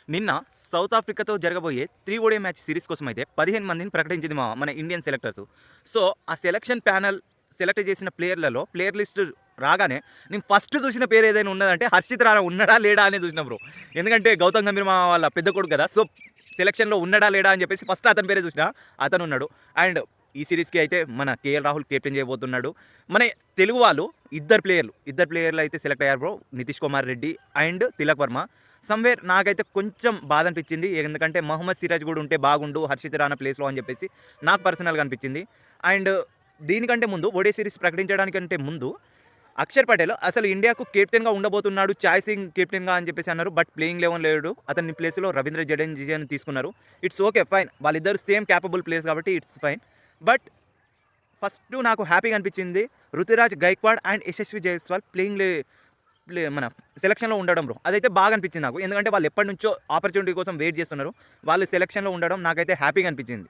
నిన్న సౌత్ ఆఫ్రికాతో జరగబోయే 3 ODI match series కోసం అయితే 15 మందిని ప్రకటించింది మన ఇండియన్ సెలెక్టర్స్. సో, ఆ సెలక్షన్ ప్యానెల్ సెలెక్ట్ చేసిన ప్లేయర్లలో ప్లేయర్ లిస్ట్ రాగానే నేను ఫస్ట్ చూసిన పేరు ఏదైనా ఉన్నదంటే హర్షిత్ రాణా ఉన్నాడా లేడా అని చూసిన బ్రో. ఎందుకంటే గౌతమ్ గంభీర్ వాళ్ళ పెద్ద కొడుకు కదా. సో, సెలక్షన్‌లో ఉన్నాడా లేడా అని చెప్పేసి ఫస్ట్ అతని పేరే చూసిన. అతను ఉన్నాడు. అండ్ ఈ సిరీస్‌కి అయితే మన కేఎల్ రాహుల్ కెప్టెన్ చేయబోతున్నాడు. మన తెలుగు వాళ్ళు ఇద్దరు ప్లేయర్లు అయితే సెలెక్ట్ అయ్యారు bro. Nitish Kumar Reddy and Tilak Varma. Somewhere నాకైతే కొంచెం బాధ అనిపించింది. ఎందుకంటే మహమ్మద్ సిరాజ్ కూడా ఉంటే బాగుండు హర్షిత్ రాణా ప్లేస్‌లో అని చెప్పేసి నాకు పర్సనల్‌గా అనిపించింది. అండ్ దీనికంటే ముందు ఓడిఐ సిరీస్ ప్రకటించడానికంటే ముందు అక్షర్ పటేల్ అసలు ఇండియాకు కెప్టెన్‌గా ఉండబోతున్నాడు. చాయ్ సింగ్ కెప్టెన్‌గా అని చెప్పేసి అన్నారు. బట్ ప్లేయింగ్ 11 లేడు. అతని ప్లేస్‌లో రవీంద్ర జడేజాని తీసుకున్నారు. It's okay fine. వాళ్ళిద్దరు సేమ్ క్యాపబుల్ ప్లేయర్స్ కాబట్టి ఇట్స్ ఫైన్. బట్ ఫస్ట్ నాకు హ్యాపీగా అనిపించింది రుతురాజ్ గైక్వాడ్ అండ్ యశస్వి జైస్వాల్ మన సెలక్షన్లో ఉండడం బ్రో. అదైతే బాగా అనిపించింది నాకు. ఎందుకంటే వాళ్ళు ఎప్పటి నుంచో ఆపర్చునిటీ కోసం వెయిట్ చేస్తున్నారు. వాళ్ళు సెలక్షన్లో ఉండడం నాకైతే హ్యాపీగా అనిపించింది.